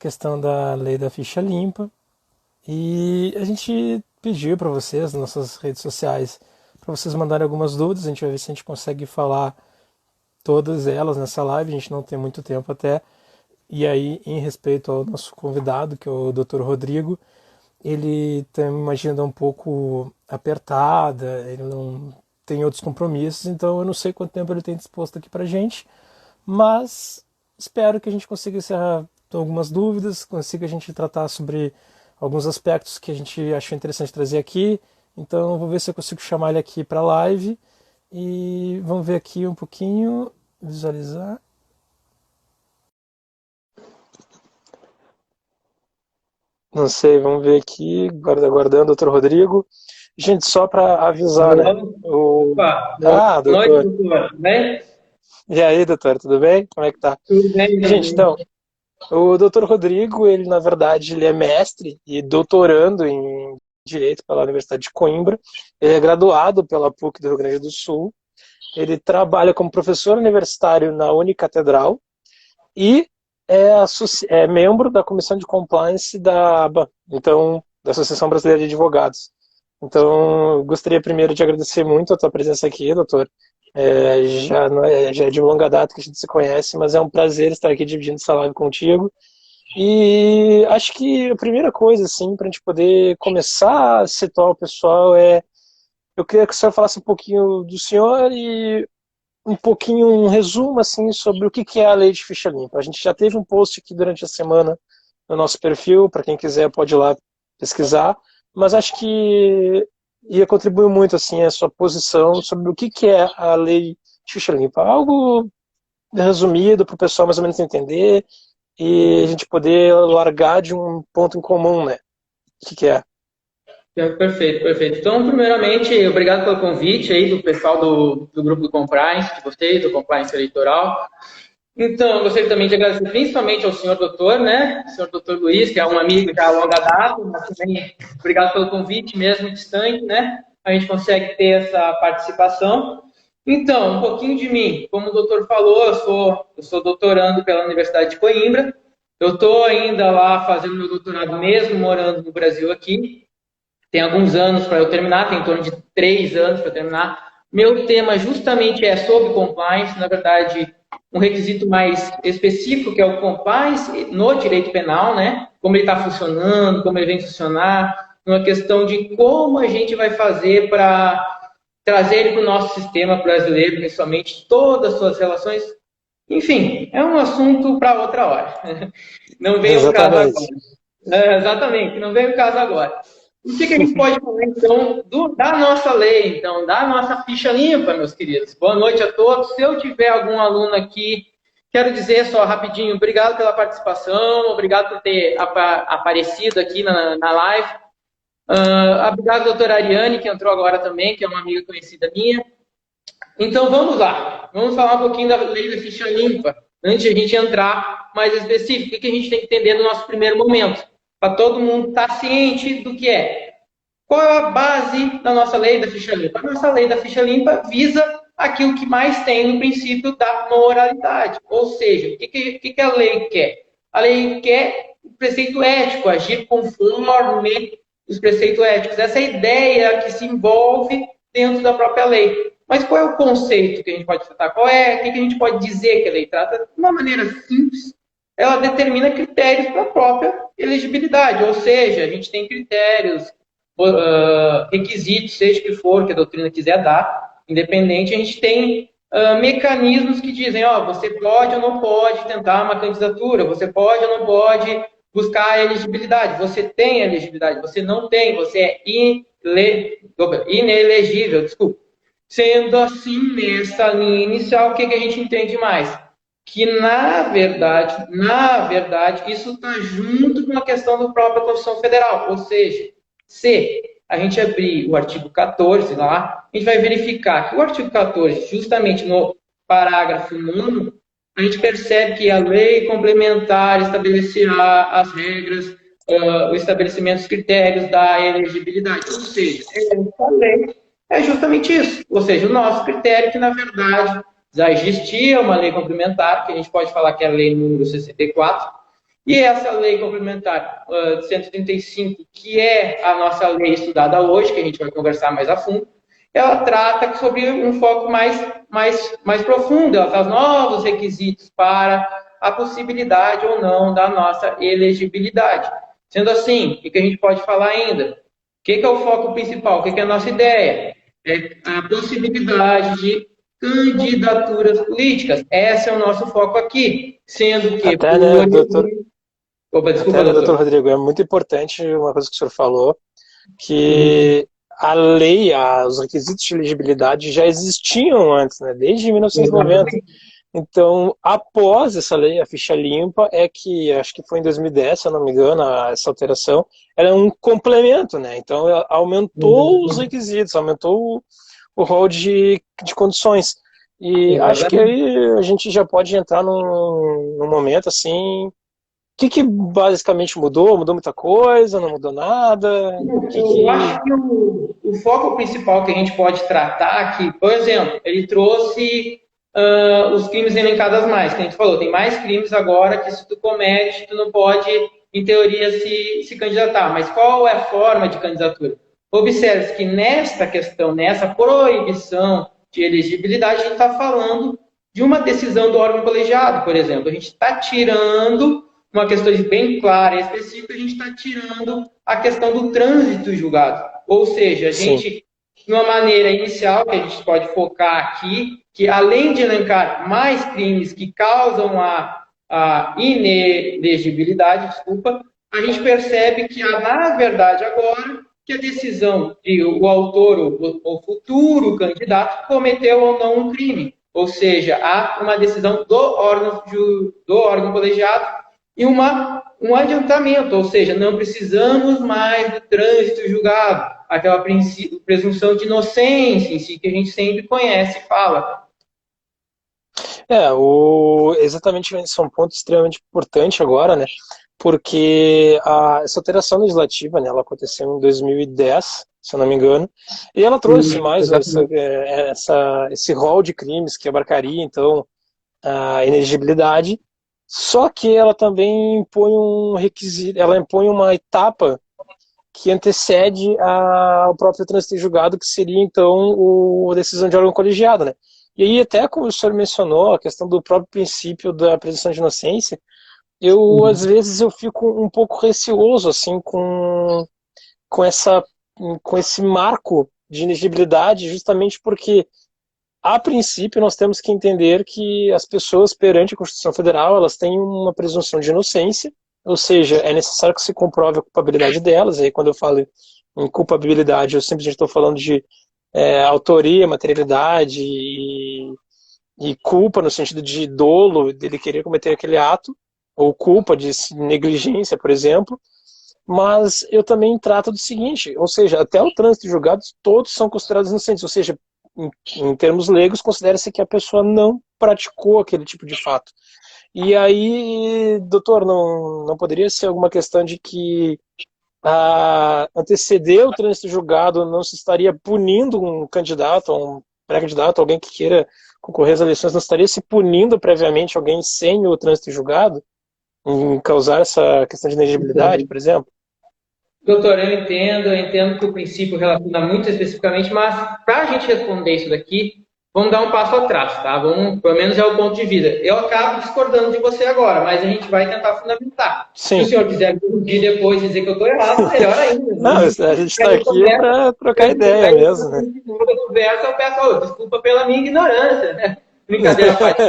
questão da lei da ficha limpa e a gente pediu para vocês, nas nossas redes sociais, para vocês mandarem algumas dúvidas. A gente vai ver se a gente consegue falar todas elas nessa live. A gente não tem muito tempo até. E aí, em respeito ao nosso convidado, que é o Dr. Rodrigo, ele tem uma agenda um pouco apertada, ele não tem outros compromissos, então eu não sei quanto tempo ele tem disposto aqui pra gente, mas espero que a gente consiga encerrar algumas dúvidas, consiga a gente tratar sobre alguns aspectos que a gente achou interessante trazer aqui. Então eu vou ver se eu consigo chamar ele aqui para a live e vamos ver aqui um pouquinho, visualizar. Não sei, vamos ver aqui, aguardando o Dr. Rodrigo. Gente, só para avisar, né? Alô? Opa, boa noite, Doutor. doutor. Tudo bem? E aí, doutor, tudo bem? Como é que tá? Tudo bem, meu Gente, amigo. então, o Dr. Rodrigo, ele na verdade, ele é mestre e doutorando em Direito pela Universidade de Coimbra. Ele é graduado pela PUC do Rio Grande do Sul. Ele trabalha como professor universitário na Unicatedral e é membro da Comissão de Compliance da ABA, então, da Associação Brasileira de Advogados. Então, eu gostaria primeiro de agradecer muito a tua presença aqui, doutor. Já é de longa data que a gente se conhece, mas é um prazer estar aqui dividindo essa live contigo. E acho que a primeira coisa, assim, para a gente poder começar a situar o pessoal eu queria que o senhor falasse um pouquinho do senhor e um pouquinho, um resumo, assim, sobre o que é a lei de ficha limpa. A gente já teve um post aqui durante a semana no nosso perfil, para quem quiser pode ir lá pesquisar, mas acho que ia contribuir muito, assim, a sua posição sobre o que é a lei de ficha limpa. Algo resumido para o pessoal mais ou menos entender e a gente poder largar de um ponto em comum, né? O que é? Perfeito, perfeito. Então, primeiramente, obrigado pelo convite aí do pessoal do grupo do Compliance, de vocês, do Compliance Eleitoral. Então, eu gostaria também de agradecer principalmente ao senhor doutor, né? O senhor doutor Luiz, que é um amigo já a longa data, mas também obrigado pelo convite, mesmo distante, né? A gente consegue ter essa participação. Então, um pouquinho de mim. Como o doutor falou, eu sou doutorando pela Universidade de Coimbra. Eu estou ainda lá fazendo meu doutorado mesmo, morando no Brasil aqui. Tem alguns anos para eu terminar, tem em torno de 3 anos para terminar. Meu tema justamente é sobre compliance, na verdade, um requisito mais específico, que é o compliance no direito penal, né? Como ele está funcionando, como ele vem funcionar, uma questão de como a gente vai fazer para trazer ele para o nosso sistema brasileiro, principalmente todas as suas relações. Enfim, é um assunto para outra hora. Não vem o caso agora. Exatamente. Exatamente, não vem o caso agora. O que a gente pode falar, então, da nossa lei, então, da nossa ficha limpa, meus queridos? Boa noite a todos. Se eu tiver algum aluno aqui, quero dizer só rapidinho, obrigado pela participação, obrigado por ter aparecido aqui na live. Obrigado, doutora Ariane, que entrou agora também, que é uma amiga conhecida minha. Então, vamos lá. Vamos falar um pouquinho da lei da ficha limpa, antes de a gente entrar mais específico. O que a gente tem que entender no nosso primeiro momento? Para todo mundo estar ciente do que é. Qual é a base da nossa lei da ficha limpa? A nossa lei da ficha limpa visa aquilo que mais tem no princípio da moralidade. Ou seja, o que a lei quer? A lei quer o preceito ético, agir conforme os preceitos éticos. Essa é a ideia que se envolve dentro da própria lei. Mas qual é o conceito que a gente pode tratar? O que a gente pode dizer que a lei trata? De uma maneira simples, ela determina critérios para a própria elegibilidade, ou seja, a gente tem critérios, requisitos, seja o que for que a doutrina quiser dar, independente, a gente tem mecanismos que dizem, você pode ou não pode tentar uma candidatura, você pode ou não pode buscar a elegibilidade, você tem a elegibilidade, você não tem, você é inelegível, desculpa. Sendo assim, nessa linha inicial, o que a gente entende mais? Que, na verdade, isso está junto com a questão da própria Constituição Federal. Ou seja, se a gente abrir o artigo 14 lá, a gente vai verificar que o artigo 14, justamente no parágrafo 9º, a gente percebe que a lei complementar estabelecerá as regras, o estabelecimento dos critérios da elegibilidade. Ou seja, essa lei é justamente isso. Ou seja, o nosso critério que, na verdade, já existia uma lei complementar, que a gente pode falar que é a lei número 64, E essa lei complementar 135, que é a nossa lei estudada hoje, que a gente vai conversar mais a fundo, ela trata sobre um foco mais profundo, ela traz novos requisitos para a possibilidade ou não da nossa elegibilidade. Sendo assim, o que a gente pode falar ainda? O que é o foco principal? O que é a nossa ideia? É a possibilidade de candidaturas políticas. Esse é o nosso foco aqui, sendo que Até, né, doutor, Opa, até, desculpa, né, doutor doutor. Rodrigo, é muito importante uma coisa que o senhor falou, que a lei, os requisitos de elegibilidade já existiam antes, né, desde 1990. Exatamente. Então, após essa lei, a ficha limpa, é que, acho que foi em 2010, se eu não me engano, essa alteração, era um complemento, né? Então, ela aumentou os Exatamente. requisitos, aumentou o rol de condições. E acho que Exatamente. aí a gente já pode entrar num momento assim. O que basicamente mudou? Mudou muita coisa? Não mudou nada? Eu acho que o foco principal que a gente pode tratar aqui, por exemplo, ele trouxe os crimes elencados mais, que a gente falou, tem mais crimes agora que se tu comete, tu não pode, em teoria, se candidatar. Mas qual é a forma de candidatura? Observe que nesta questão, nessa proibição de elegibilidade, a gente está falando de uma decisão do órgão colegiado, por exemplo. A gente está tirando uma questão bem clara e específica, a gente está tirando a questão do trânsito julgado. Ou seja, a Sim, gente, de uma maneira inicial, que a gente pode focar aqui, que além de elencar mais crimes que causam a inelegibilidade, desculpa, a gente percebe que, na verdade, agora, que a decisão de o autor ou futuro candidato cometeu ou não um crime. Ou seja, há uma decisão do órgão colegiado e um adiantamento, ou seja, não precisamos mais do trânsito julgado, aquela presunção de inocência em si que a gente sempre conhece e fala. exatamente esse é um ponto extremamente importante agora, né? Porque essa alteração legislativa, né, ela aconteceu em 2010, se eu não me engano, e ela trouxe mais Exatamente. esse rol de crimes que abarcaria, então, a inelegibilidade, só que ela também impõe um requisito, ela impõe uma etapa que antecede ao próprio trânsito em julgado, que seria, então, a decisão de órgão colegiado, né? E aí, até como o senhor mencionou, a questão do próprio princípio da presunção de inocência, às vezes, eu fico um pouco receoso, assim, com, essa, com esse marco de inegibilidade, justamente porque, a princípio, nós temos que entender que as pessoas, perante a Constituição Federal, elas têm uma presunção de inocência, ou seja, é necessário que se comprove a culpabilidade delas. E aí, quando eu falo em culpabilidade, eu simplesmente estou falando de autoria, materialidade e culpa no sentido de dolo, dele querer cometer aquele ato, ou culpa de negligência, por exemplo. Mas eu também trato do seguinte, ou seja, até o trânsito de julgados, todos são considerados inocentes, ou seja, em termos leigos, considera-se que a pessoa não praticou aquele tipo de fato. E aí, doutor, não poderia ser alguma questão de que anteceder o trânsito julgado não se estaria punindo um candidato, um pré-candidato, alguém que queira concorrer às eleições, não estaria se punindo previamente alguém sem o trânsito julgado, em causar essa questão de inegibilidade, por exemplo? Doutor, eu entendo que o princípio relaciona muito especificamente, mas para a gente responder isso daqui, vamos dar um passo atrás, tá? Vamos, pelo menos é o ponto de vista. Eu acabo discordando de você agora, mas a gente vai tentar fundamentar. Se o Sim. senhor quiser corrigir depois e dizer que eu estou errado, melhor ainda. Não, a gente está Aí aqui começa, para trocar aí ideia mesmo, né? a conversa, eu peço, desculpa pela minha ignorância, né? Brincadeira à parte,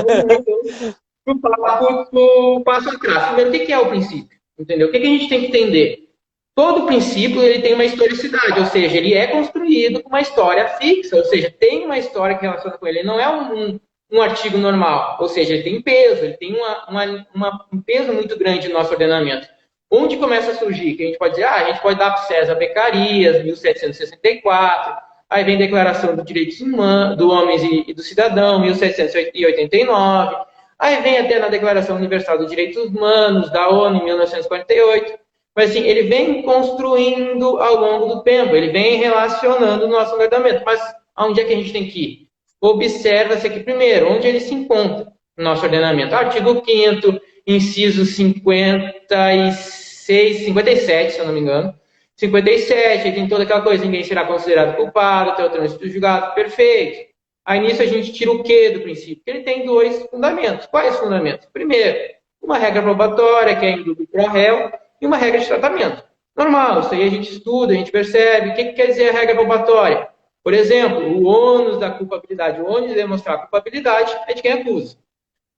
então, pro passo atrás. Primeiro, o que é o princípio? Entendeu? O que a gente tem que entender? Todo princípio ele tem uma historicidade, ou seja, ele é construído com uma história fixa, ou seja, tem uma história que relaciona com ele. Ele não é um artigo normal, ou seja, ele tem peso, ele tem um peso muito grande no nosso ordenamento. Onde começa a surgir? Que a gente pode dizer, a gente pode dar para César Becarias, 1764, aí vem a Declaração dos Direitos Humanos, do Homens e do Cidadão, 1789, aí vem até na Declaração Universal dos Direitos Humanos, da ONU, em 1948, mas assim, ele vem construindo ao longo do tempo, ele vem relacionando o nosso ordenamento. Mas aonde é que a gente tem que ir? Observa-se aqui primeiro, onde ele se encontra no nosso ordenamento. Artigo 5º, inciso 56, 57, se eu não me engano. 57, tem toda aquela coisa, ninguém será considerado culpado até o trânsito do julgado, perfeito. Aí nisso a gente tira o quê do princípio? Ele tem dois fundamentos. Quais fundamentos? Primeiro, uma regra probatória, que é indúbio pro réu, e uma regra de tratamento. Normal, isso aí a gente estuda, a gente percebe. O que quer dizer a regra probatória? Por exemplo, o ônus da culpabilidade. O ônus de demonstrar a culpabilidade é de quem acusa.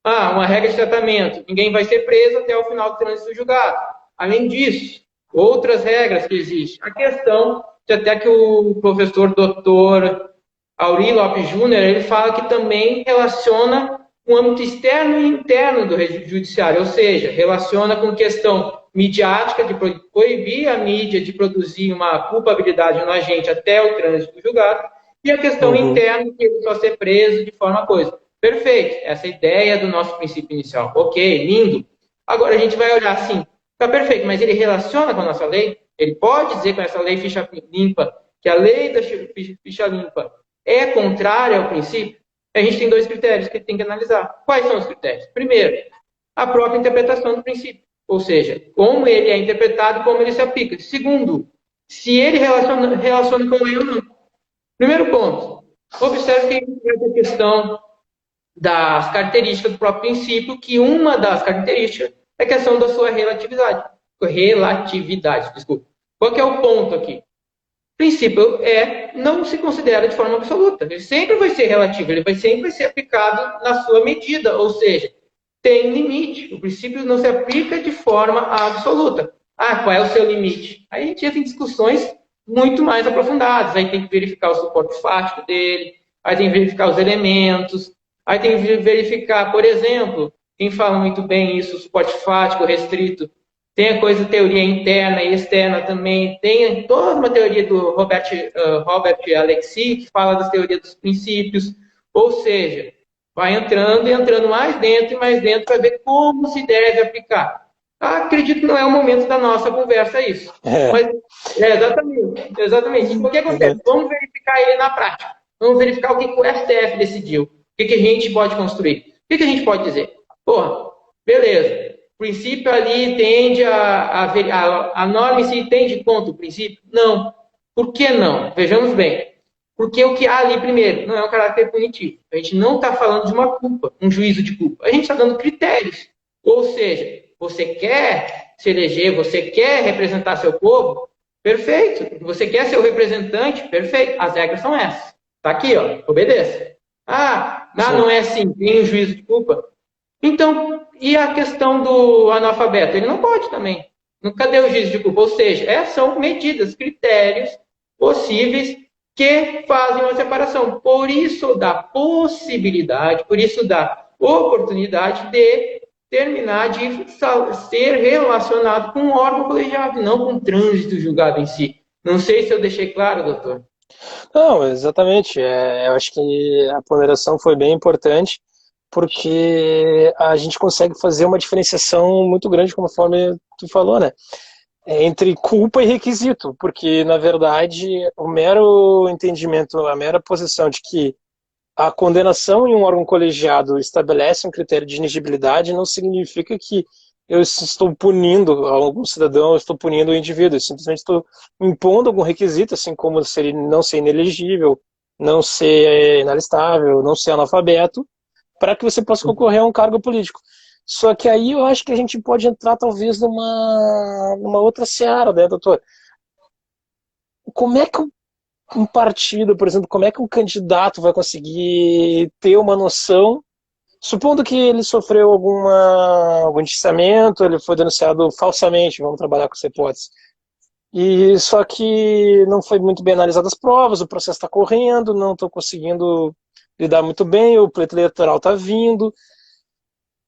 Uma regra de tratamento. Ninguém vai ser preso até o final do trânsito do julgado. Além disso, outras regras que existem. A questão, até que o professor doutor Auri Lopes Júnior, ele fala que também relaciona o âmbito externo e interno do judiciário, ou seja, relaciona com questão midiática, de proibir a mídia de produzir uma culpabilidade no agente até o trânsito do julgado, e a questão interna, que ele só ser preso de forma coisa. Perfeito, essa é a ideia do nosso princípio inicial. Ok, lindo. Agora a gente vai olhar assim, tá perfeito, mas ele relaciona com a nossa lei? Ele pode dizer com essa lei ficha limpa, que a lei da ficha limpa é contrária ao princípio? A gente tem dois critérios que tem que analisar. Quais são os critérios? Primeiro, a própria interpretação do princípio. Ou seja, como ele é interpretado, como ele se aplica. Segundo, se ele relaciona com a lei ou não. Primeiro ponto, observe que essa questão das características do próprio princípio, que uma das características é a questão da sua relatividade. Relatividade, desculpa. Qual que é o ponto aqui? O princípio não se considera de forma absoluta. Ele sempre vai ser relativo, ele sempre vai ser aplicado na sua medida, ou seja, tem limite. O princípio não se aplica de forma absoluta. Qual é o seu limite? Aí a gente entra em discussões muito mais aprofundadas. Aí tem que verificar o suporte fático dele, aí tem que verificar os elementos, aí tem que verificar, por exemplo, quem fala muito bem isso, o suporte fático restrito, tem a teoria interna e externa também, tem toda uma teoria do Robert Alexi, que fala das teorias dos princípios, ou seja, vai entrando e entrando mais dentro e mais dentro para ver como se deve aplicar. Acredito que não é o momento da nossa conversa isso. Mas, exatamente. Então, o que acontece? Vamos verificar ele na prática. Vamos verificar o que o STF decidiu. O que a gente pode construir. O que a gente pode dizer? Beleza. O princípio ali tende a norma se entende contra o princípio? Não. Por que não? Vejamos bem. Porque o que há ali, primeiro, não é um caráter punitivo. A gente não está falando de uma culpa, um juízo de culpa. A gente está dando critérios. Ou seja, você quer se eleger, você quer representar seu povo? Perfeito. Você quer ser o representante? Perfeito. As regras são essas. Está aqui, obedeça. Não é assim, tem um juízo de culpa. Então, e a questão do analfabeto? Ele não pode também. Cadê o juízo de culpa? Ou seja, são medidas, critérios possíveis que fazem uma separação. Por isso dá possibilidade, por isso dá oportunidade de terminar de ser relacionado com um órgão colegiado, não com o trânsito julgado em si. Não sei se eu deixei claro, doutor. Não, exatamente. Eu acho que a ponderação foi bem importante, porque a gente consegue fazer uma diferenciação muito grande, conforme tu falou, né? Entre culpa e requisito, porque, na verdade, o mero entendimento, a mera posição de que a condenação em um órgão colegiado estabelece um critério de inigibilidade não significa que eu estou punindo algum cidadão, eu estou punindo o indivíduo, eu simplesmente estou impondo algum requisito, assim como não ser inelegível, não ser inalistável, não ser analfabeto, para que você possa concorrer a um cargo político. Só que aí eu acho que a gente pode entrar talvez numa outra seara, né, doutor? Como é que um partido, por exemplo, como é que um candidato vai conseguir ter uma noção, supondo que ele sofreu algum indiciamento, ele foi denunciado falsamente, vamos trabalhar com essa hipótese, e só que não foi muito bem analisadas as provas, o processo está correndo, não estou conseguindo lidar muito bem, o pleito eleitoral está vindo.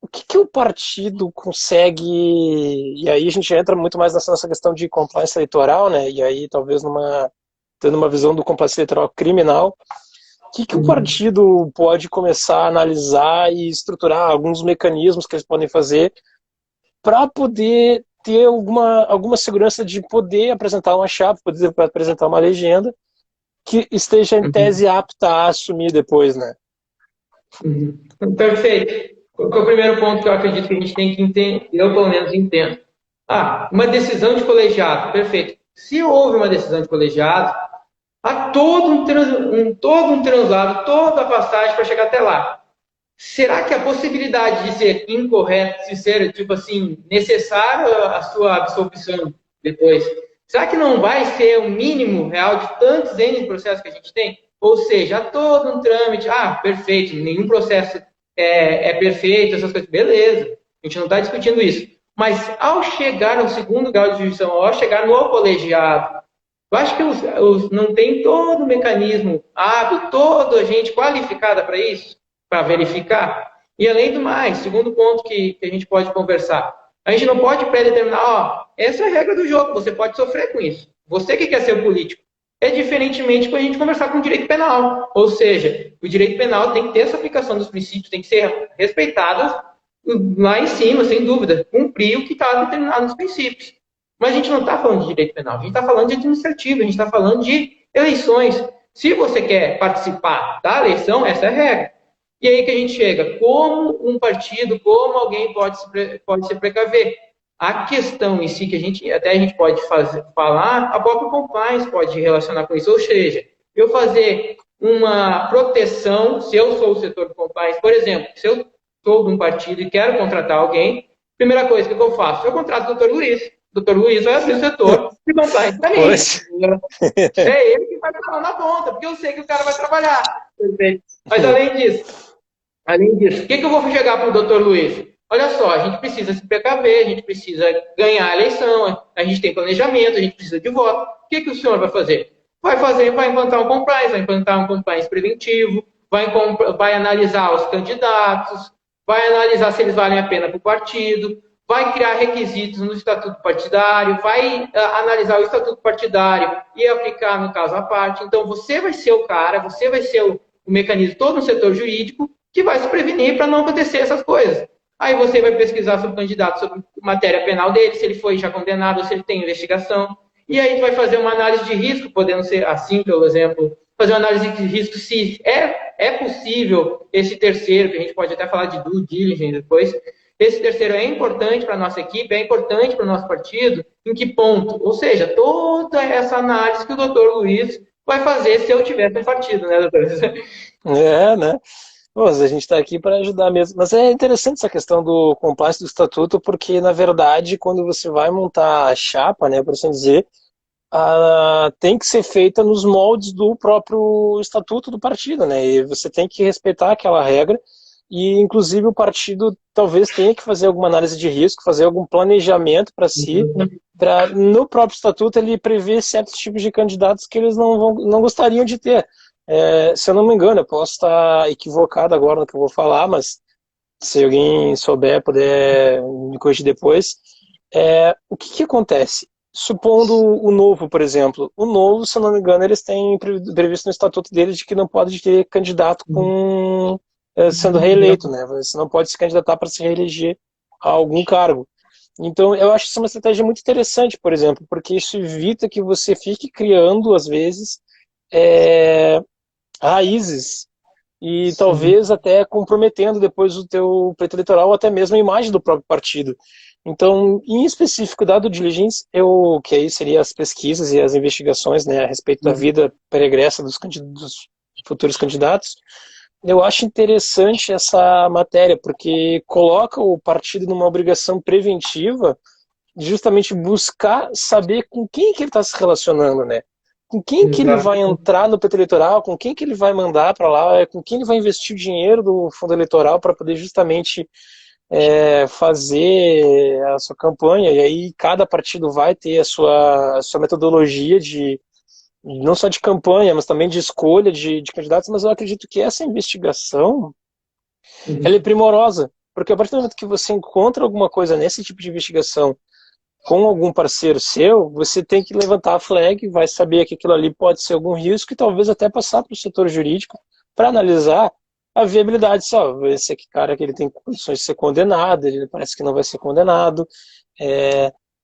O que o partido consegue, e aí a gente entra muito mais nessa questão de compliance eleitoral, né? E aí talvez tendo uma visão do compliance eleitoral criminal, o que o partido pode começar a analisar e estruturar alguns mecanismos que eles podem fazer para poder ter alguma segurança de poder apresentar uma chapa, poder apresentar uma legenda que esteja em tese apta a assumir depois, né? Perfeito. Qual que é o primeiro ponto que eu acredito que a gente tem que entender, eu pelo menos entendo? Uma decisão de colegiado, perfeito. Se houve uma decisão de colegiado, há todo um translado, toda a passagem para chegar até lá. Será que a possibilidade de ser incorreto, de ser, tipo assim, necessário a sua absolvição depois, será que não vai ser o mínimo real de tantos N processos que a gente tem? Ou seja, há todo um trâmite, perfeito, nenhum processo é perfeito, essas coisas, beleza, a gente não está discutindo isso. Mas ao chegar no segundo grau de jurisdição, ao chegar no colegiado, eu acho que não tem todo o mecanismo hábil, toda a gente qualificada para isso, para verificar. E além do mais, segundo ponto que a gente pode conversar, a gente não pode pré-determinar, essa é a regra do jogo, você pode sofrer com isso. Você que quer ser político. É diferentemente quando a gente conversar com o direito penal. Ou seja, o direito penal tem que ter essa aplicação dos princípios, tem que ser respeitado lá em cima, sem dúvida, cumprir o que está determinado nos princípios. Mas a gente não está falando de direito penal, a gente está falando de administrativo, a gente está falando de eleições. Se você quer participar da eleição, essa é a regra. E aí que a gente chega, como um partido, como alguém pode se precaver? A questão em si que a gente pode falar, a própria compliance pode relacionar com isso, ou seja, eu fazer uma proteção, se eu sou o setor de compliance, por exemplo, se eu sou de um partido e quero contratar alguém, primeira coisa que eu faço, eu contrato o Dr. Luiz. O Dr. Luiz vai abrir o setor de compliance para mim. É ele que vai falar na ponta, porque eu sei que o cara vai trabalhar. Mas além disso, o que eu vou chegar para o Dr. Luiz? Olha só, a gente precisa se precaver, a gente precisa ganhar a eleição, a gente tem planejamento, a gente precisa de voto. O que o senhor vai fazer? Vai implantar um compliance preventivo, vai analisar os candidatos, vai analisar se eles valem a pena para o partido, vai criar requisitos no estatuto partidário, vai analisar o estatuto partidário e aplicar no caso à parte. Então, você vai ser o cara, você vai ser o mecanismo todo no setor jurídico que vai se prevenir para não acontecer essas coisas. Aí você vai pesquisar sobre o candidato, sobre matéria penal dele, se ele foi já condenado ou se ele tem investigação. E aí vai fazer uma análise de risco, podendo ser assim, pelo exemplo, fazer uma análise de risco se é possível esse terceiro, que a gente pode até falar de due diligence depois, esse terceiro é importante para a nossa equipe, é importante para o nosso partido, em que ponto? Ou seja, toda essa análise que o doutor Luiz vai fazer se eu tivesse um partido, né, doutor? Né? Mas a gente está aqui para ajudar mesmo. Mas é interessante essa questão do compliance do estatuto, porque, na verdade, quando você vai montar a chapa, né, por assim dizer, tem que ser feita nos moldes do próprio estatuto do partido, né? E você tem que respeitar aquela regra. E, inclusive, o partido talvez tenha que fazer alguma análise de risco, fazer algum planejamento para si, para no próprio estatuto ele prever certos tipos de candidatos que eles não gostariam de ter. Se eu não me engano, eu posso estar equivocado agora no que eu vou falar, mas se alguém souber, puder me corrigir depois. O que acontece? Supondo o Novo, por exemplo. O Novo, se eu não me engano, eles têm previsto no estatuto deles de que não pode ter candidato sendo reeleito, né? Você não pode se candidatar para se reeleger a algum cargo. Então, eu acho isso uma estratégia muito interessante, por exemplo, porque isso evita que você fique criando, às vezes, raízes e talvez até comprometendo depois o teu pleito eleitoral ou até mesmo a imagem do próprio partido. Então, em específico, dado o diligence, que aí seria as pesquisas e as investigações, né, a respeito da vida pregressa dos futuros candidatos, eu acho interessante essa matéria, porque coloca o partido numa obrigação preventiva de justamente buscar saber com quem que ele está se relacionando, né? Com quem que ele vai entrar no pleito eleitoral, com quem que ele vai mandar para lá, com quem ele vai investir o dinheiro do fundo eleitoral para poder justamente fazer a sua campanha. E aí cada partido vai ter a sua metodologia não só de campanha, mas também de escolha de candidatos. Mas eu acredito que essa investigação ela é primorosa, porque a partir do momento que você encontra alguma coisa nesse tipo de investigação com algum parceiro seu, você tem que levantar a flag, vai saber que aquilo ali pode ser algum risco e talvez até passar para o setor jurídico para analisar a viabilidade. Só esse aqui, cara, que ele tem condições de ser condenado, ele parece que não vai ser condenado,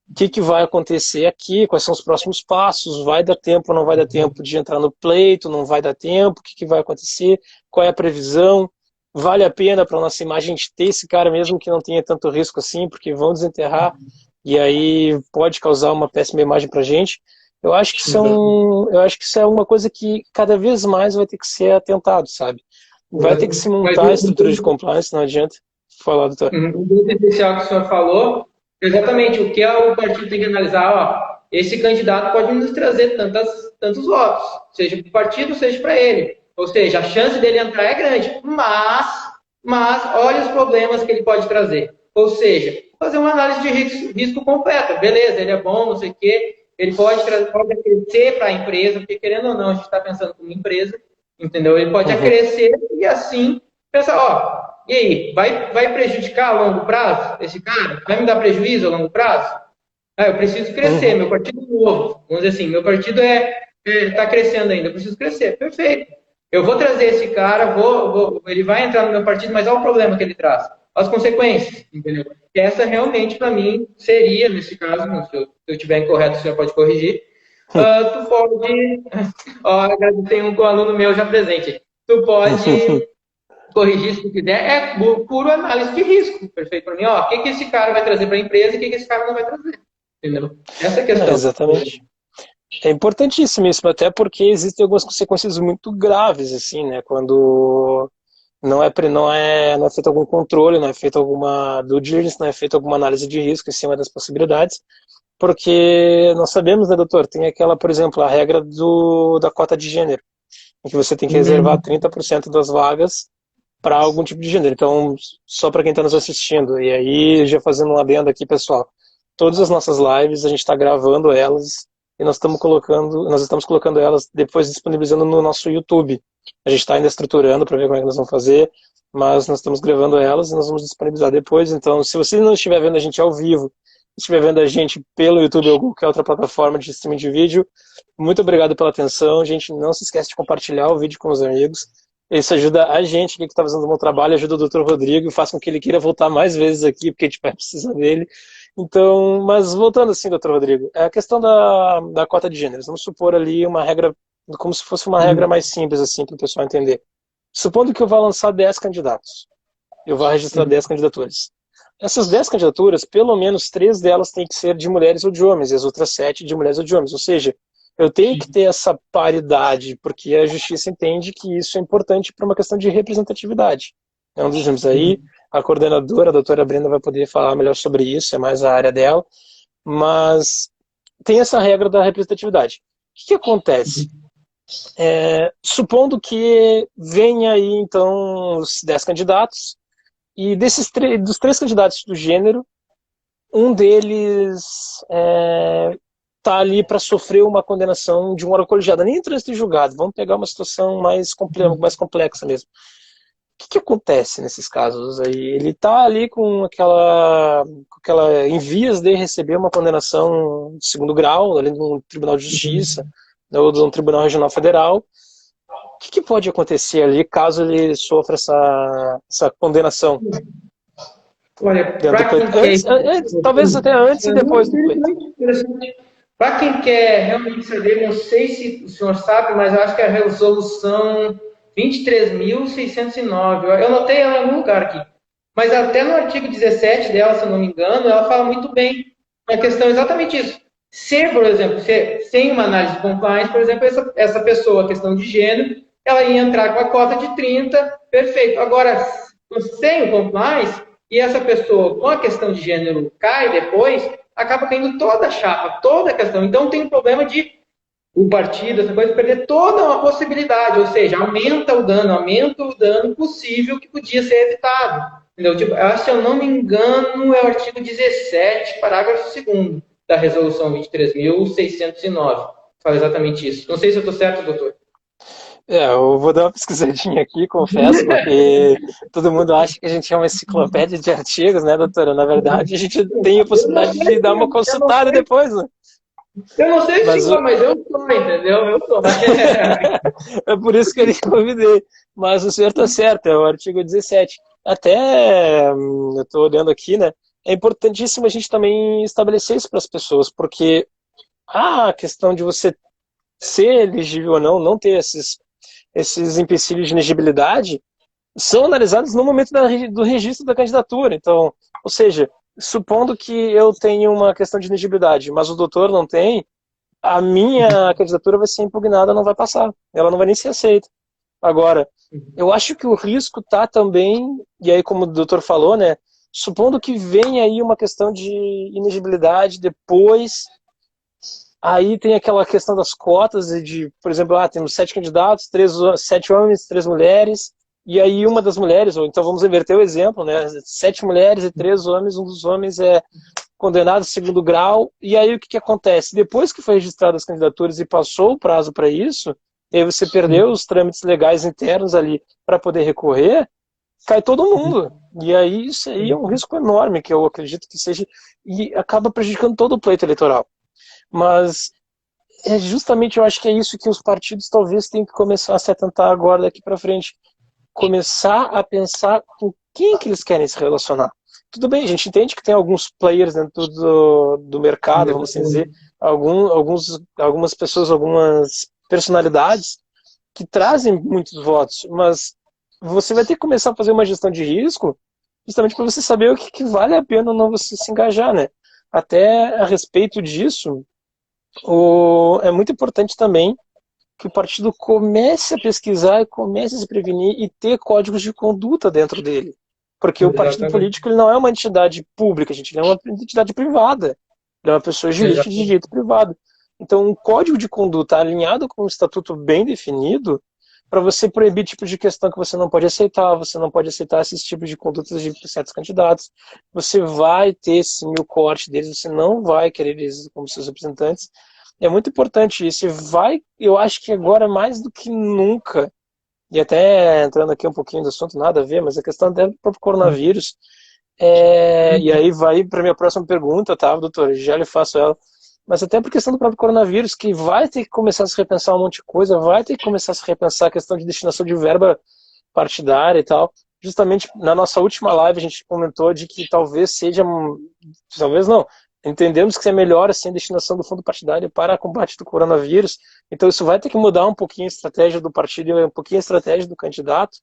o que vai acontecer aqui, quais são os próximos passos, vai dar tempo ou não vai dar tempo de entrar no pleito, não vai dar tempo, o que vai acontecer, qual é a previsão. vale a pena para nossa imagem a gente ter esse cara mesmo que não tenha tanto risco assim, porque vão desenterrar e aí pode causar uma péssima imagem para a gente. Eu acho que isso é uma coisa que cada vez mais vai ter que ser atentado, sabe? Vai ter que se Mas montar a estrutura de compliance, não adianta falar, doutor. o ponto essencial que o senhor falou, exatamente o que o partido tem que analisar, ó, esse candidato pode nos trazer tantos votos, seja para o partido, seja para ele. Ou seja, a chance dele entrar é grande, mas olha os problemas que ele pode trazer. Ou seja, fazer uma análise de risco completa. Beleza, ele é bom, não sei o quê, ele pode crescer para a empresa, porque querendo ou não, a gente está pensando como empresa, entendeu? Ele pode crescer e assim pensar, ó, e aí, vai prejudicar a longo prazo esse cara? Vai me dar prejuízo a longo prazo? Ah, eu preciso crescer, meu partido é novo. Vamos dizer assim, meu partido está crescendo ainda, eu preciso crescer. Perfeito. Eu vou trazer esse cara, ele vai entrar no meu partido, mas olha o problema que ele traz. As consequências, entendeu? Essa realmente, para mim, seria, nesse caso, se eu estiver incorreto, o senhor pode corrigir. Tu pode. Ó, tem um aluno meu já presente. Tu pode corrigir se tu quiser, é puro análise de risco. Perfeito para mim. Ó, o que esse cara vai trazer para a empresa e o que esse cara não vai trazer. Entendeu? Essa é a questão. Exatamente. É importantíssimo isso, até porque existem algumas consequências muito graves, assim, né? Quando não é feito algum controle, não é feito alguma due diligence, não é feito alguma análise de risco em cima das possibilidades, porque nós sabemos, né, doutor, tem aquela, por exemplo, a regra da cota de gênero, em que você tem que reservar 30% das vagas para algum tipo de gênero. Então, só para quem está nos assistindo, e aí já fazendo um adendo aqui, pessoal, todas as nossas lives, a gente está gravando elas e nós estamos colocando elas depois disponibilizando no nosso YouTube. A gente está ainda estruturando para ver como é que nós vamos fazer, mas nós estamos gravando elas e nós vamos disponibilizar depois. Então, se você não estiver vendo a gente ao vivo, estiver vendo a gente pelo YouTube ou qualquer outra plataforma de streaming de vídeo, muito obrigado pela atenção. Gente, não se esquece de compartilhar o vídeo com os amigos. Isso ajuda a gente que está fazendo um bom trabalho, ajuda o Dr. Rodrigo e faz com que ele queira voltar mais vezes aqui, porque a gente vai precisar dele. Então, mas voltando assim, Dr. Rodrigo, é a questão da cota de gêneros. Vamos supor ali uma regra, como se fosse uma regra mais simples, assim, para o pessoal entender. Supondo que eu vá lançar 10 candidatos, eu vou registrar 10 candidaturas. Essas 10 candidaturas, pelo menos 3 delas têm que ser de mulheres ou de homens, e as outras 7 de mulheres ou de homens. Ou seja, eu tenho que ter essa paridade, porque a justiça entende que isso é importante para uma questão de representatividade. É um dos exemplos aí. A coordenadora, a doutora Brenda, vai poder falar melhor sobre isso, é mais a área dela. Mas tem essa regra da representatividade. O que acontece? Supondo que venha aí, então, os 10 candidatos, e dos 3 candidatos do gênero, um deles está ali para sofrer uma condenação de um órgão colegiado, nem em trânsito de julgado, vamos pegar uma situação mais complexa mesmo. O que acontece nesses casos aí? Ele está ali com aquela em vias de receber uma condenação de segundo grau, ali no Tribunal de Justiça, ou de um Tribunal Regional Federal. O que pode acontecer ali caso ele sofra essa condenação? Olha, talvez até antes e depois do pleito. Para quem quer realmente saber, não sei se o senhor sabe, mas eu acho que é a resolução 23.609, eu anotei ela em algum lugar aqui, mas até no artigo 17 dela, se eu não me engano, ela fala muito bem a questão exatamente isso. Se, por exemplo, sem uma análise de compliance, por exemplo, essa pessoa, a questão de gênero, ela ia entrar com a cota de 30, perfeito. Agora, sem o compliance, e essa pessoa com a questão de gênero cai depois, acaba caindo toda a chapa, toda a questão. Então tem um problema de o partido, essa coisa, perder toda uma possibilidade, ou seja, aumenta o dano possível que podia ser evitado. Entendeu? Tipo, se eu não me engano, é o artigo 17, parágrafo 2º da resolução 23.609. Fala exatamente isso. Não sei se eu estou certo, doutor. Eu vou dar uma pesquisadinha aqui, confesso, porque todo mundo acha que a gente é uma enciclopédia de artigos, né, doutora? Na verdade, a gente tem a possibilidade de dar uma consultada depois, né? Eu não sei se mas eu sou, entendeu? Eu sou. É por isso que eu lhe convidei. Mas o senhor está certo, é o artigo 17. Até, eu estou olhando aqui, né? É importantíssimo a gente também estabelecer isso para as pessoas, porque a questão de você ser elegível ou não ter esses empecilhos de elegibilidade, são analisados no momento do registro da candidatura. Então, ou seja, supondo que eu tenho uma questão de elegibilidade, mas o doutor não tem, a minha candidatura vai ser impugnada, não vai passar. Ela não vai nem ser aceita. Agora, eu acho que o risco está também, e aí como o doutor falou, né, supondo que venha aí uma questão de inegibilidade depois, aí tem aquela questão das cotas, por exemplo, temos 7 candidatos, 7 homens, 3 mulheres, e aí uma das mulheres, ou então vamos inverter o exemplo, né, 7 mulheres e 3 homens, um dos homens é condenado a segundo grau, e aí o que acontece? Depois que foi registrado as candidaturas e passou o prazo para isso, e aí você perdeu os trâmites legais internos ali para poder recorrer, cai todo mundo. E aí isso aí é um risco enorme, que eu acredito que seja, e acaba prejudicando todo o pleito eleitoral. Mas é justamente, eu acho que é isso que os partidos talvez tenham que começar a se atentar agora daqui para frente. Começar a pensar com quem que eles querem se relacionar. Tudo bem, a gente entende que tem alguns players dentro do mercado, vamos assim dizer, algumas pessoas, algumas personalidades que trazem muitos votos, mas você vai ter que começar a fazer uma gestão de risco justamente para você saber o que vale a pena ou não você se engajar, né? Até a respeito disso, é muito importante também que o partido comece a pesquisar e comece a se prevenir e ter códigos de conduta dentro dele. Porque o partido político ele não é uma entidade pública, gente, ele é uma entidade privada. Ele é uma pessoa jurídica de direito privado. Então, um código de conduta alinhado com um estatuto bem definido para você proibir tipo de questão que você não pode aceitar esses tipos de condutas de certos candidatos. Você vai ter, sim, o corte deles, você não vai querer eles como seus representantes. É muito importante isso. Eu acho que agora mais do que nunca, e até entrando aqui um pouquinho do assunto, nada a ver, mas a questão do próprio coronavírus, e aí vai para a minha próxima pergunta, tá, doutor? Já lhe faço ela. Mas até por questão do próprio coronavírus, que vai ter que começar a se repensar um monte de coisa, vai ter que começar a se repensar a questão de destinação de verba partidária e tal. Justamente na nossa última live a gente comentou de que talvez não, entendemos que é melhor assim, a destinação do fundo partidário para combate do coronavírus. Então isso vai ter que mudar um pouquinho a estratégia do partido e um pouquinho a estratégia do candidato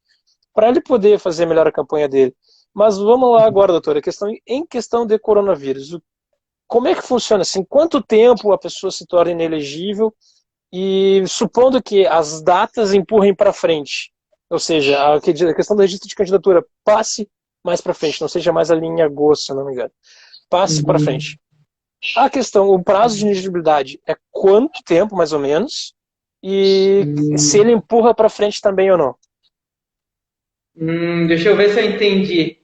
para ele poder fazer melhor a campanha dele. Mas vamos lá agora, doutora, em questão de coronavírus. Como é que funciona assim? Quanto tempo a pessoa se torna inelegível? E supondo que as datas empurrem para frente, ou seja, a questão do registro de candidatura passe mais para frente, não seja mais ali em agosto, se não me engano. Passe para frente. A questão, o prazo de elegibilidade é quanto tempo, mais ou menos? E se ele empurra para frente também ou não? Deixa eu ver se eu entendi.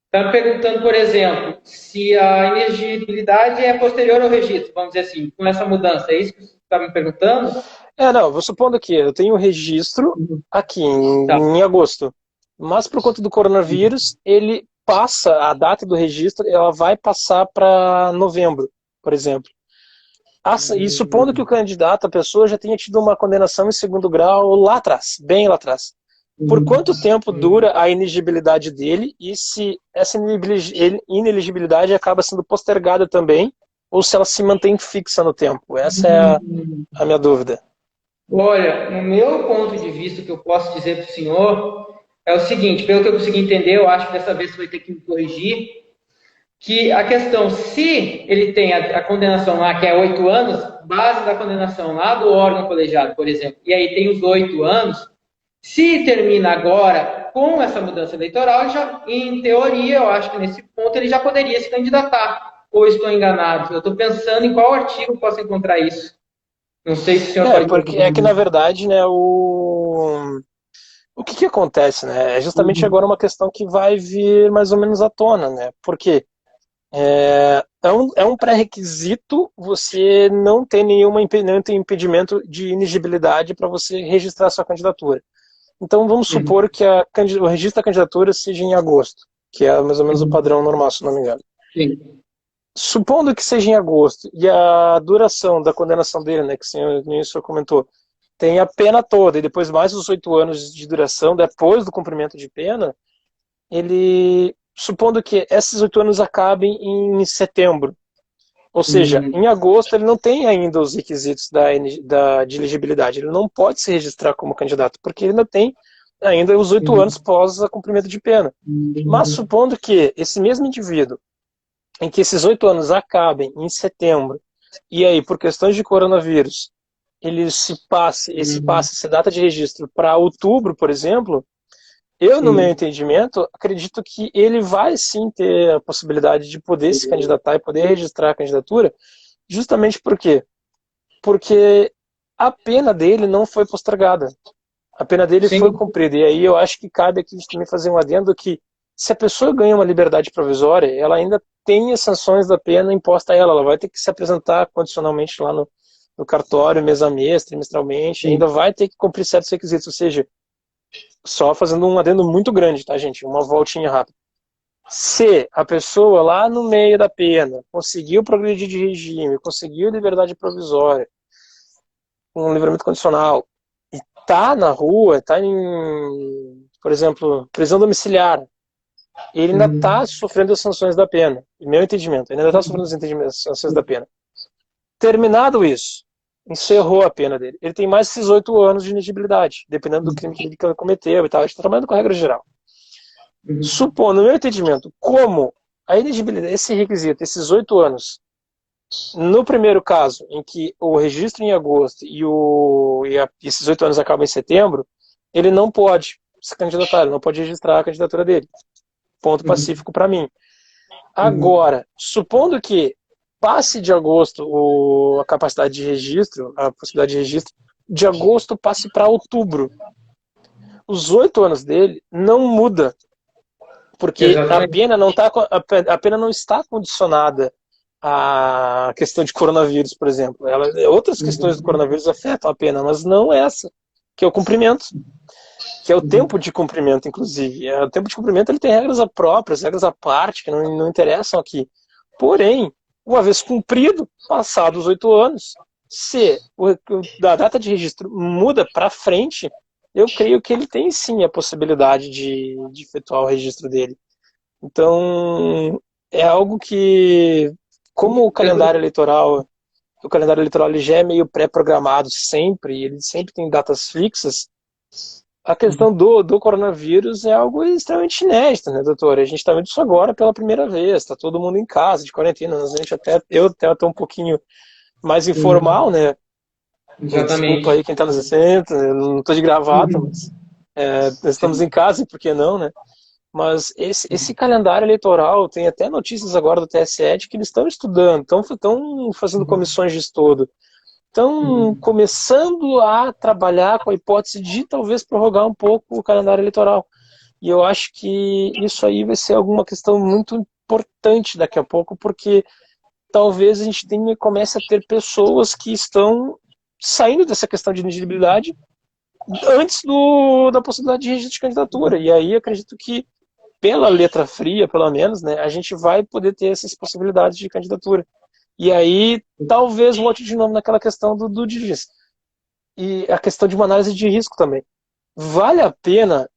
Está perguntando, por exemplo, se a inegibilidade é posterior ao registro, vamos dizer assim, com essa mudança. É isso que você está me perguntando? Não, vou supondo que eu tenho um registro aqui em agosto, mas por conta do coronavírus, ele passa, a data do registro, ela vai passar para novembro, por exemplo. E supondo que o candidato, a pessoa, já tenha tido uma condenação em segundo grau lá atrás, bem lá atrás. Por quanto tempo dura a inelegibilidade dele e se essa inelegibilidade acaba sendo postergada também ou se ela se mantém fixa no tempo? Essa é a minha dúvida. Olha, no meu ponto de vista, o que eu posso dizer para o senhor é o seguinte, pelo que eu consegui entender, eu acho que dessa vez você vai ter que me corrigir, que a questão, se ele tem a condenação lá, que é 8 anos, base da condenação lá do órgão colegiado, por exemplo, e aí tem os 8 anos, se termina agora com essa mudança eleitoral, ele já, em teoria, eu acho que nesse ponto ele já poderia se candidatar. Ou estou enganado? Eu estou pensando em qual artigo eu posso encontrar isso. Não sei se o senhor pode... Porque é que, na verdade, né, o que acontece, né? É justamente agora uma questão que vai vir mais ou menos à tona, né? Porque é um pré-requisito você não ter nenhum impedimento de inegibilidade para você registrar sua candidatura. Então vamos supor que o registro da candidatura seja em agosto, que é mais ou menos o padrão normal, se não me engano. Sim. Supondo que seja em agosto e a duração da condenação dele, né, que o senhor comentou, tem a pena toda e depois mais os 8 anos de duração depois do cumprimento de pena, supondo que esses 8 anos acabem em setembro, ou seja, em agosto ele não tem ainda os requisitos de elegibilidade, ele não pode se registrar como candidato, porque ele não tem ainda os 8 anos pós a cumprimento de pena. Mas supondo que esse mesmo indivíduo, em que esses 8 anos acabem em setembro, e aí, por questões de coronavírus, ele se passe, essa data de registro para outubro, por exemplo, eu, no meu entendimento, acredito que ele vai sim ter a possibilidade de poder se candidatar e poder registrar a candidatura, justamente por quê? Porque a pena dele não foi postergada. A pena dele foi cumprida. E aí eu acho que cabe aqui também fazer um adendo que se a pessoa ganha uma liberdade provisória, ela ainda tem as sanções da pena imposta a ela. Ela vai ter que se apresentar condicionalmente lá no cartório, mês a mês, trimestralmente, ainda vai ter que cumprir certos requisitos. Ou seja, só fazendo um adendo muito grande, tá, gente? Uma voltinha rápida. Se a pessoa lá no meio da pena conseguiu progredir de regime, conseguiu liberdade provisória, um livramento condicional, e tá na rua, tá em, por exemplo, prisão domiciliar, ele ainda está sofrendo as sanções da pena, no meu entendimento, ele ainda está sofrendo as sanções da pena. Terminado isso, encerrou a pena dele. Ele tem mais esses 8 anos de inegibilidade, dependendo do crime que ele cometeu e tal. A gente está trabalhando com a regra geral. Supondo, no meu entendimento, como a inegibilidade, esse requisito, esses 8 anos, no primeiro caso, em que o registro em agosto esses 8 anos acabam em setembro, ele não pode se candidatar, ele não pode registrar a candidatura dele. Ponto pacífico para mim. Agora, supondo que passe de agosto a capacidade de registro, a possibilidade de registro, de agosto passe para outubro. Os 8 anos dele não muda, porque a pena não está condicionada à questão de coronavírus, por exemplo. Outras questões do coronavírus afetam a pena, mas não essa, que é o cumprimento, que é o tempo de cumprimento, inclusive. O tempo de cumprimento ele tem regras próprias, regras à parte, que não interessam aqui. Porém, uma vez cumprido, passados os 8 anos, se a data de registro muda para frente, eu creio que ele tem sim a possibilidade de efetuar o registro dele. Então, é algo que, como o calendário eleitoral ele já é meio pré-programado sempre, ele sempre tem datas fixas, a questão do coronavírus é algo extremamente inédito, né, doutor? A gente está vendo isso agora pela primeira vez, está todo mundo em casa, de quarentena, eu até estou um pouquinho mais informal, né? Desculpa aí quem está nos assistindo, eu não estou de gravata, mas estamos em casa, por que não, né? Mas esse calendário eleitoral, tem até notícias agora do TSE de que eles estão estudando, estão fazendo comissões de estudo, estão começando a trabalhar com a hipótese de talvez prorrogar um pouco o calendário eleitoral. E eu acho que isso aí vai ser alguma questão muito importante daqui a pouco, porque talvez a gente comece a ter pessoas que estão saindo dessa questão de elegibilidade antes da possibilidade de registro de candidatura. E aí acredito que, pela letra fria, pelo menos, né, a gente vai poder ter essas possibilidades de candidatura. E aí, talvez volte de novo naquela questão do DIS. E a questão de uma análise de risco também. Vale a pena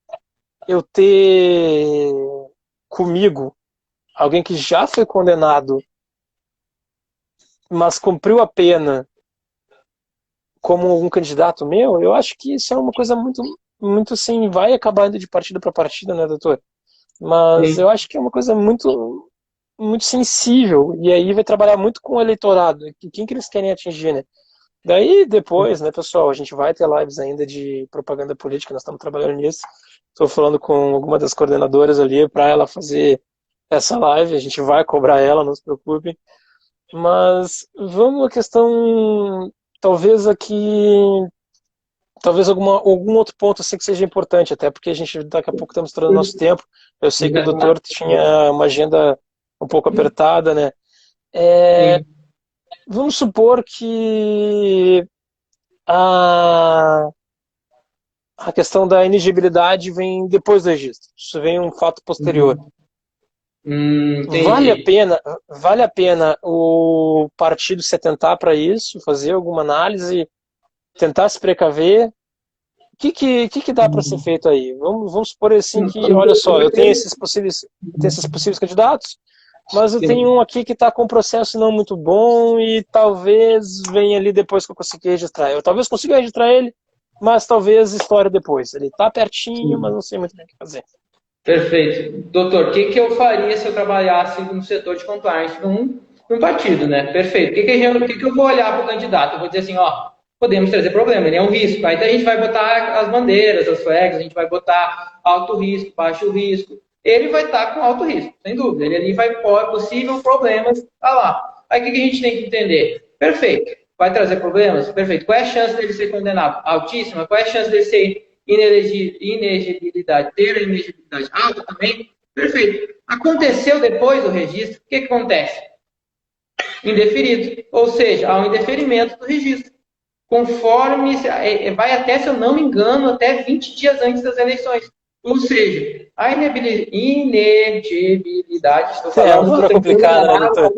eu ter comigo alguém que já foi condenado, mas cumpriu a pena como um candidato meu? Eu acho que isso é uma coisa muito, muito assim, vai acabar indo de partida para partida, né, doutor? Mas eu acho que é uma coisa muito, muito sensível, e aí vai trabalhar muito com o eleitorado, quem que eles querem atingir, né? Daí depois, né, pessoal, a gente vai ter lives ainda de propaganda política, nós estamos trabalhando nisso. Estou falando com alguma das coordenadoras ali para ela fazer essa live, a gente vai cobrar ela, não se preocupe. Mas vamos à questão, talvez aqui, talvez algum outro ponto assim que seja importante, até porque a gente daqui a pouco estamos estourando nosso tempo. Eu sei que o doutor tinha uma agenda um pouco apertada, né? Vamos supor que a questão da inegibilidade vem depois do registro. Isso vem um fato posterior. Vale a pena o partido se atentar para isso, fazer alguma análise, tentar se precaver? O que dá para ser feito aí? Vamos supor assim que, olha só, eu tenho esses possíveis candidatos, mas eu tenho um aqui que está com um processo não muito bom e talvez venha ali depois que eu conseguir registrar. Eu talvez consiga registrar ele, mas talvez história depois. Ele tá pertinho, mas Sim. não sei muito bem o que fazer. Perfeito. Doutor, o que eu faria se eu trabalhasse no setor de compliance num partido, né? Perfeito. O que eu vou olhar para o candidato? Eu vou dizer assim, ó, podemos trazer problema, ele é um risco. Aí a gente vai botar as bandeiras, as flags, a gente vai botar alto risco, baixo risco. Ele vai estar com alto risco, sem dúvida. Ele ali vai pôr possível problemas, tá lá. Aí o que a gente tem que entender? Perfeito. Vai trazer problemas? Perfeito. Qual é a chance dele ser condenado? Altíssima. Qual é a chance dele ser inelegibilidade, ter a inelegibilidade alta também? Perfeito. Aconteceu depois do registro, o que acontece? Indeferido. Ou seja, há um indeferimento do registro. Conforme, vai até, se eu não me engano, até 20 dias antes das eleições. Ou seja, a inelegibilidade, estou É falando uma palavra bastante, complicada, né, doutor?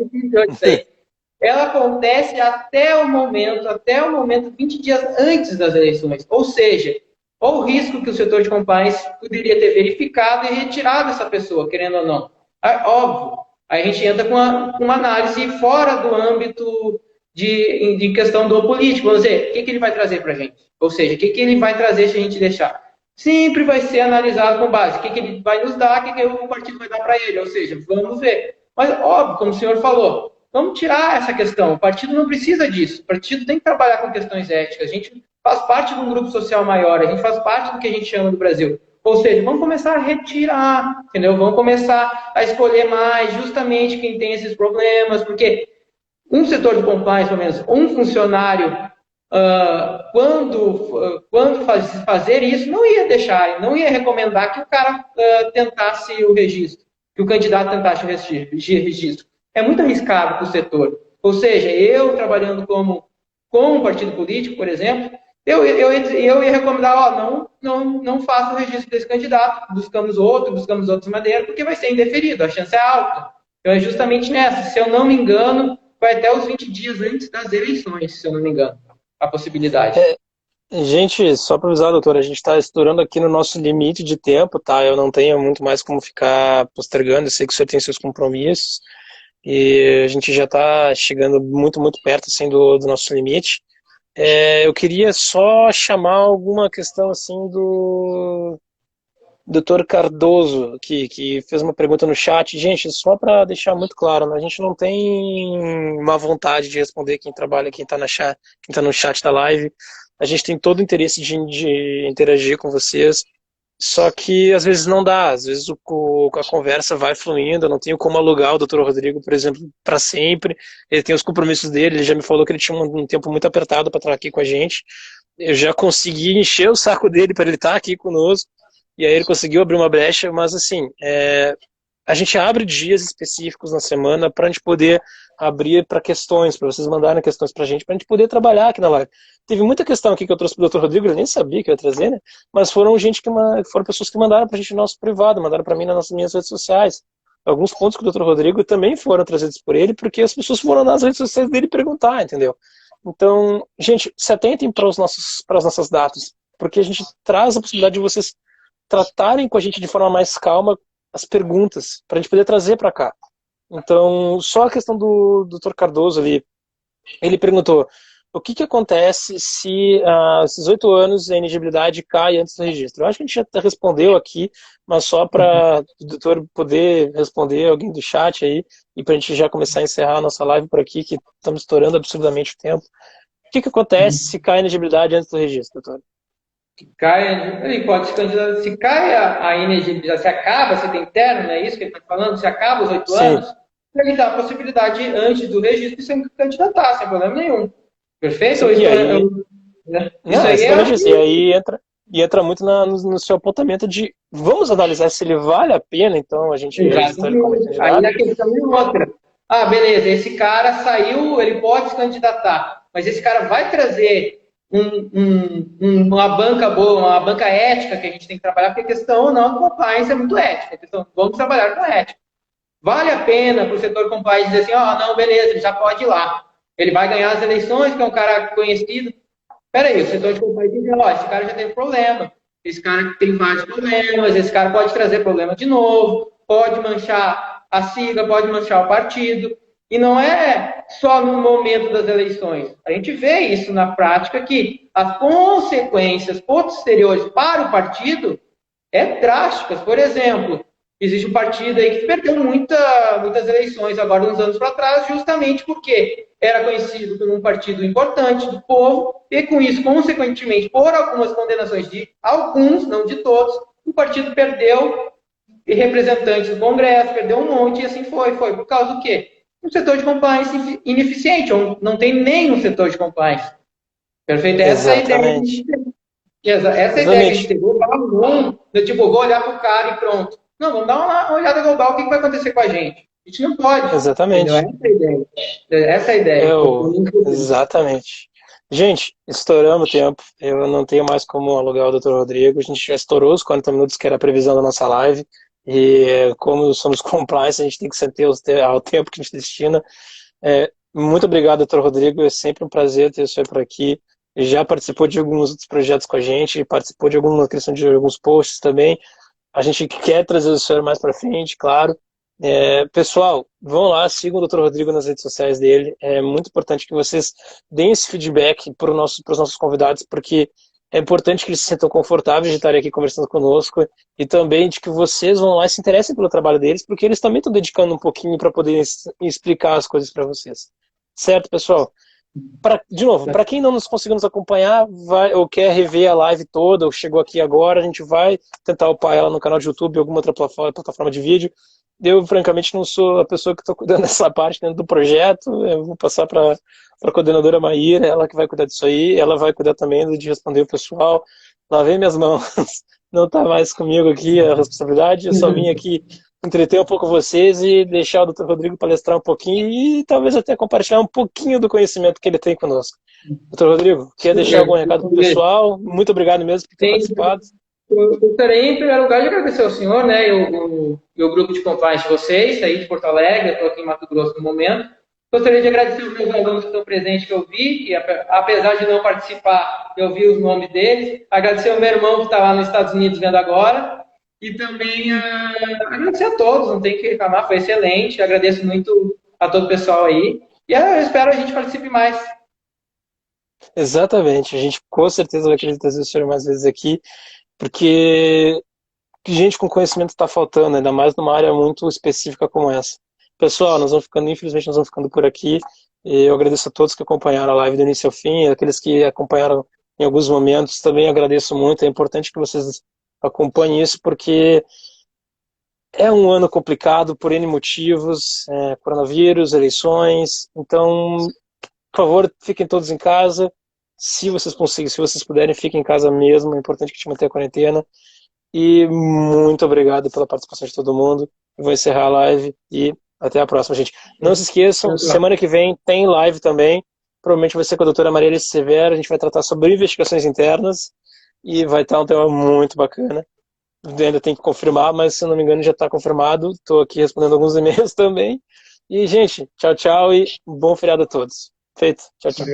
ela acontece até o momento 20 dias antes das eleições. Ou seja, qual o risco que o setor de compliance poderia ter verificado e retirado essa pessoa, querendo ou não? Óbvio, aí a gente entra com uma análise fora do âmbito de questão do político. Vamos dizer, o que ele vai trazer para a gente? Ou seja, o que ele vai trazer se a gente deixar? Sempre vai ser analisado com base. O que ele vai nos dar, o que o partido vai dar para ele. Ou seja, vamos ver. Mas, óbvio, como o senhor falou, vamos tirar essa questão. O partido não precisa disso. O partido tem que trabalhar com questões éticas. A gente faz parte de um grupo social maior, a gente faz parte do que a gente chama do Brasil. Ou seja, vamos começar a retirar, entendeu? Vamos começar a escolher mais justamente quem tem esses problemas, porque um setor de compliance, pelo menos, um funcionário, quando fazer isso, não ia deixar, não ia recomendar que o cara tentasse o registro, que o candidato tentasse o registro. É muito arriscado para o setor. Ou seja, eu trabalhando com um partido político, por exemplo, eu ia recomendar, ó, não faça o registro desse candidato, buscamos outras maneiras, porque vai ser indeferido, a chance é alta. Então é justamente nessa, se eu não me engano, vai até os 20 dias antes das eleições, se eu não me engano, a possibilidade. Gente, só para avisar, doutor, a gente está estourando aqui no nosso limite de tempo, tá? Eu não tenho muito mais como ficar postergando, eu sei que o senhor tem seus compromissos e a gente já está chegando muito, muito perto, assim, do nosso limite. Eu queria só chamar alguma questão, assim, do doutor Cardoso, que fez uma pergunta no chat. Gente, só para deixar muito claro, né? A gente não tem má vontade de responder quem trabalha, quem está no chat da live. A gente tem todo o interesse de interagir com vocês, só que às vezes não dá, às vezes a conversa vai fluindo, eu não tenho como alugar o Dr. Rodrigo, por exemplo, para sempre, ele tem os compromissos dele, ele já me falou que ele tinha um tempo muito apertado para estar aqui com a gente, eu já consegui encher o saco dele para ele estar aqui conosco, e aí ele conseguiu abrir uma brecha, mas assim, a gente abre dias específicos na semana para a gente poder abrir para questões, para vocês mandarem questões para a gente poder trabalhar aqui na live. Teve muita questão aqui que eu trouxe para o Dr. Rodrigo, eu nem sabia que eu ia trazer, né? Mas foram foram pessoas que mandaram para a gente no nosso privado, mandaram para mim nas minhas redes sociais. Alguns pontos que o Dr. Rodrigo também foram trazidos por ele, porque as pessoas foram nas redes sociais dele perguntar, entendeu? Então, gente, se atentem para as nossas datas, porque a gente traz a possibilidade de vocês tratarem com a gente de forma mais calma as perguntas, para a gente poder trazer para cá. Então, só a questão do Dr. Cardoso ali, ele perguntou, o que acontece se esses 8 anos a elegibilidade cai antes do registro? Eu acho que a gente já respondeu aqui, mas só para o doutor poder responder, alguém do chat aí, e para a gente já começar a encerrar a nossa live por aqui, que estamos estourando absurdamente o tempo. O que acontece se cai a elegibilidade antes do registro, doutor? Ele pode se candidatar, se cai a inegibilidade, se acaba, se tem término, é isso que ele está falando, se acaba os 8 Sim. anos, ele dá a possibilidade antes do registro de se candidatar, sem problema nenhum. Perfeito? Sim, Né? Isso aí e aí entra muito no seu apontamento de vamos analisar se ele vale a pena, então a gente registrar ele como candidato. Aí a questão é outra. Ah, beleza, esse cara saiu, ele pode se candidatar, mas esse cara vai trazer uma banca boa, uma banca ética que a gente tem que trabalhar, porque a questão não, compliance é muito ética. A questão, vamos trabalhar com ética. Vale a pena para o setor compliance dizer assim, não, beleza, ele já pode ir lá. Ele vai ganhar as eleições, que é um cara conhecido. Peraí, o setor de compliance diz, esse cara já teve problema, esse cara tem vários problemas, esse cara pode trazer problema de novo, pode manchar a sigla, pode manchar o partido. E não é só no momento das eleições. A gente vê isso na prática, que as consequências posteriores para o partido é drásticas. Por exemplo, existe um partido aí que perdeu muitas eleições agora, uns anos para trás, justamente porque era conhecido como um partido importante do povo, e com isso, consequentemente, por algumas condenações de alguns, não de todos, o partido perdeu representantes do Congresso, perdeu um monte, e assim foi. Foi por causa do quê? Um setor de compliance ineficiente, ou não tem nenhum setor de compliance. Perfeito? Essa é a ideia que a gente Exatamente. tem. Essa é a ideia que a gente Exatamente. tem. Vou falar não, eu, tipo, vou olhar para o cara e pronto. Não, vamos dar uma olhada global, o que vai acontecer com a gente? A gente não pode. Entendeu? Exatamente. Essa é a ideia. Essa é a ideia. Eu, exatamente. Gente, estouramos o tempo. Eu não tenho mais como alugar o Dr. Rodrigo. A gente já estourou os 40 minutos, que era a previsão da nossa live. E como somos compliance, a gente tem que se ater ao tempo que a gente destina. Muito obrigado, Dr. Rodrigo. É sempre um prazer ter o senhor por aqui. Já participou de alguns outros projetos com a gente, participou de alguma criação de alguns posts também. A gente quer trazer o senhor mais para frente, claro. Pessoal, vão lá, sigam o Dr. Rodrigo nas redes sociais dele. É muito importante que vocês deem esse feedback para os nossos convidados, porque é importante que eles se sintam confortáveis de estarem aqui conversando conosco e também de que vocês vão lá e se interessem pelo trabalho deles, porque eles também estão dedicando um pouquinho para poder explicar as coisas para vocês. Certo, pessoal? De novo, para quem não nos conseguiu nos acompanhar, ou quer rever a live toda, ou chegou aqui agora, a gente vai tentar upar ela no canal de YouTube, alguma outra plataforma de vídeo. Eu, francamente, não sou a pessoa que estou cuidando dessa parte dentro do projeto. Eu vou passar para a coordenadora Maíra, ela que vai cuidar disso aí. Ela vai cuidar também de responder o pessoal. Lavei minhas mãos. Não está mais comigo aqui a responsabilidade. Eu só vim aqui entreter um pouco vocês e deixar o Dr. Rodrigo palestrar um pouquinho e talvez até compartilhar um pouquinho do conhecimento que ele tem conosco. Dr. Rodrigo, quer deixar algum recado para o pessoal? Muito obrigado mesmo por ter participado. Eu gostaria, em primeiro lugar, de agradecer ao senhor, né, e o grupo de compliance de vocês, aí de Porto Alegre, eu estou aqui em Mato Grosso no momento. Gostaria de agradecer os meus alunos que estão presentes, que eu vi, e apesar de não participar, eu vi os nomes deles. Agradecer ao meu irmão que está lá nos Estados Unidos vendo agora. E também agradecer a todos, não tem que reclamar, foi excelente. Agradeço muito a todo o pessoal aí. E eu espero a gente participe mais. Exatamente, a gente com certeza vai querer trazer o senhor mais vezes aqui, porque gente com conhecimento está faltando, ainda mais numa área muito específica como essa. Pessoal, infelizmente nós vamos ficando por aqui. Eu agradeço a todos que acompanharam a live do início ao fim, aqueles que acompanharam em alguns momentos, também agradeço muito. É importante que vocês acompanhem isso, porque é um ano complicado por N motivos, coronavírus, eleições. Então, por favor, fiquem todos em casa. Se vocês conseguirem, se vocês puderem, fiquem em casa mesmo. É importante que a gente mantenha a quarentena. E muito obrigado pela participação de todo mundo. Eu vou encerrar a live e até a próxima, gente. Não se esqueçam, semana que vem tem live também. Provavelmente vai ser com a doutora Maria Alice Severo. A gente vai tratar sobre investigações internas e vai estar um tema muito bacana. Ainda tem que confirmar, mas se eu não me engano já está confirmado. Estou aqui respondendo alguns e-mails também. E, gente, tchau, tchau e bom feriado a todos. Feito. Tchau, tchau.